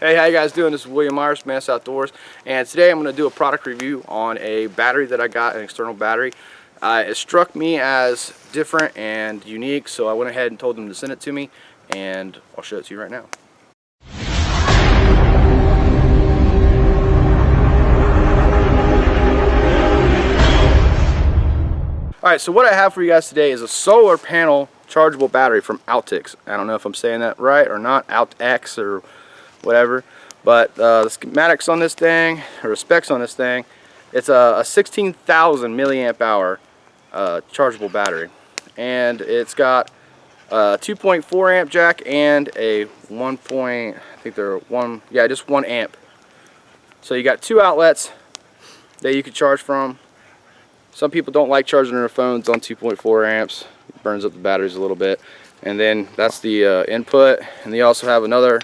Hey, how you guys doing? This is William Myers from Mantis Outdoors, and today I'm going to do a product review on a battery that I got, an external battery. It struck me as different and unique, so I went ahead and told them to send it to me, and I'll show it to you right now. Alright, so what I have for you guys today is a solar panel chargeable battery from OUTXE. I don't know if I'm saying that right or not, OUTXE or whatever, but the schematics on this thing, or the specs on this thing, it's a 16,000 milliamp hour chargeable battery, and it's got a 2.4 amp jack and a just 1 amp. So you got two outlets that you can charge from. Some people don't like charging their phones on 2.4 amps. It burns up the batteries a little bit. And then that's the input, and they also have another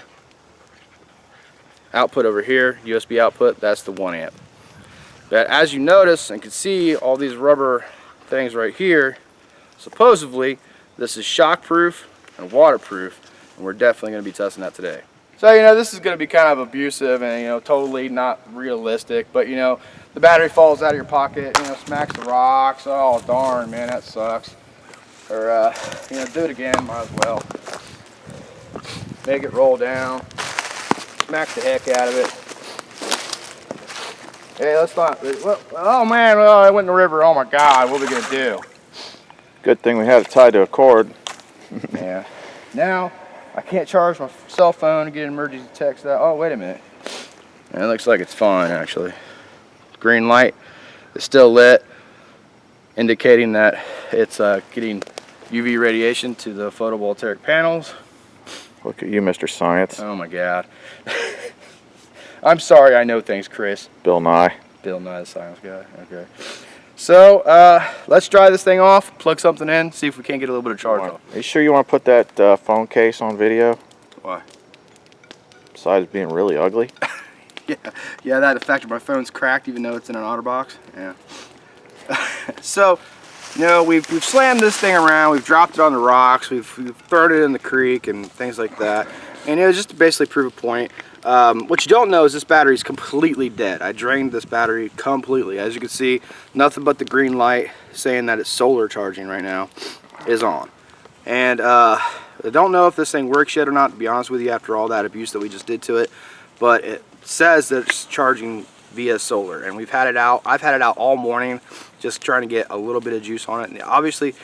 output over here, USB output. That's the 1 amp. But as you notice and can see, all these rubber things right here, supposedly this is shockproof and waterproof, and we're definitely going to be testing that today. So this is going to be kind of abusive and totally not realistic, but the battery falls out of your pocket, smacks the rocks. Oh darn, man, that sucks. Or do it again, might as well. Make it roll down. Smack the heck out of it. Hey, let's not. Oh man, well, it went in the river. Oh my God, what are we gonna do? Good thing we had it tied to a cord. Yeah. Now I can't charge my cell phone and get an emergency text out. Oh wait a minute. It looks like it's fine actually. Green light is still lit, indicating that it's getting UV radiation to the photovoltaic panels. Look at you, Mr. Science. Oh my God. I'm sorry, I know things, Chris. Bill Nye. Bill Nye, the science guy. Okay. So let's dry this thing off, plug something in, see if we can't get a little bit of charge off. Are you sure you want to put that phone case on video? Why? Besides being really ugly? Yeah, that affected. My phone's cracked even though it's in an OtterBox. Yeah. So, we've slammed this thing around, we've dropped it on the rocks, we've thrown it in the creek and things like that. And just to basically prove a point. What you don't know is this battery is completely dead. I drained this battery completely. As you can see, nothing but the green light saying that it's solar charging right now is on. And I don't know if this thing works yet or not, to be honest with you, after all that abuse that we just did to it. But it says that it's charging via solar, and we've had it out. I've had it out all morning, just trying to get a little bit of juice on it. And obviously,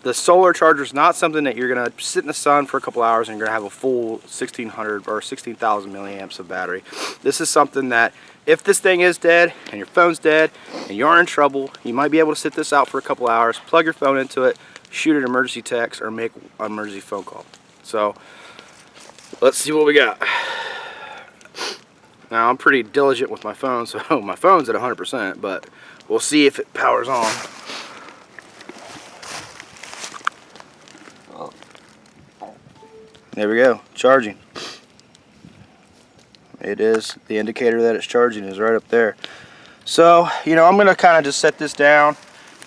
the solar charger is not something that you're gonna sit in the sun for a couple hours and you're gonna have a full 1600 or 16,000 milliamps of battery. This is something that if this thing is dead and your phone's dead and you're in trouble, you might be able to sit this out for a couple hours, plug your phone into it, shoot an emergency text, or make an emergency phone call. So let's see what we got. Now I'm pretty diligent with my phone, so my phone's at 100%, but we'll see if it powers on. There we go, charging. It is, the indicator that it's charging is right up there. So, I'm gonna kind of just set this down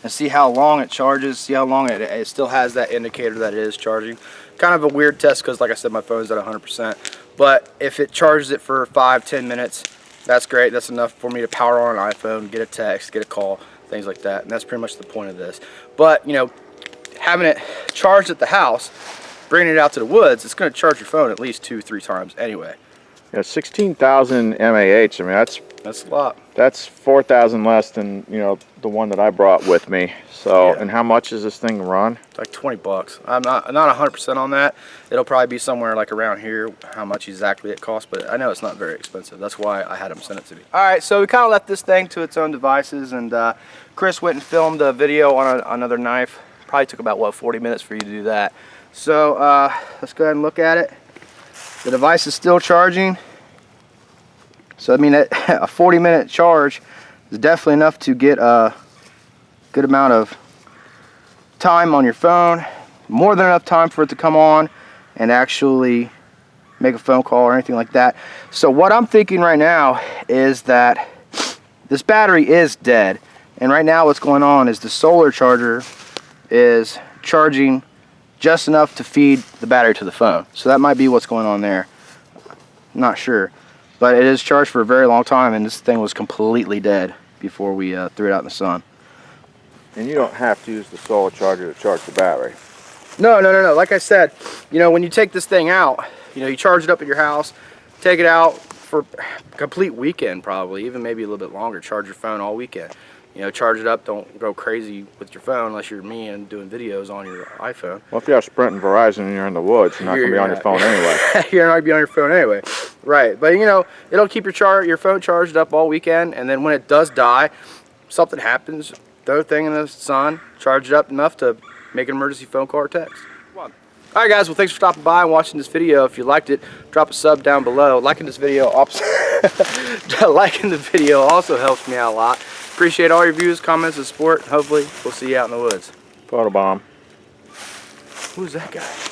and see how long it charges, see how long it still has that indicator that it is charging. Kind of a weird test because, like I said, my phone's at 100%. But if it charges it for 5-10 minutes, that's great. That's enough for me to power on an iPhone, get a text, get a call, things like that. And that's pretty much the point of this. But, having it charged at the house, bringing it out to the woods, it's going to charge your phone at least 2-3 times anyway. Yeah, 16,000 mAh. I mean, that's a lot. That's 4,000 less than the one that I brought with me. So, yeah. And how much does this thing run? It's like 20 bucks. I'm not 100% on that. It'll probably be somewhere like around here, how much exactly it costs, but I know it's not very expensive. That's why I had them send it to me. All right, so we kind of left this thing to its own devices, and Chris went and filmed a video on another knife. Probably took about 40 minutes for you to do that. So let's go ahead and look at it. The device is still charging. So I mean, a 40-minute charge is definitely enough to get a good amount of time on your phone. More than enough time for it to come on and actually make a phone call or anything like that. So what I'm thinking right now is that this battery is dead. And right now what's going on is the solar charger is charging just enough to feed the battery to the phone. So that might be what's going on there. I'm not sure. But it is charged for a very long time, and this thing was completely dead before we threw it out in the sun. And you don't have to use the solar charger to charge the battery. No. Like I said, you know, when you take this thing out, you know, you charge it up at your house, take it out for a complete weekend probably, even maybe a little bit longer. Charge your phone all weekend. You know, charge it up. Don't go crazy with your phone unless you're me and doing videos on your iPhone. Well, if you have Sprint and Verizon and you're in the woods, you're not going to be on your phone anyway. You're not going to be on your phone anyway. Right. But, you know, it'll keep your phone charged up all weekend. And then when it does die, something happens, throw the thing in the sun, charge it up enough to make an emergency phone call or text. Alright guys, well thanks for stopping by and watching this video. If you liked it, drop a sub down below. Liking this video liking the video also helps me out a lot. Appreciate all your views, comments, and support. Hopefully we'll see you out in the woods. Photobomb. Who's that guy?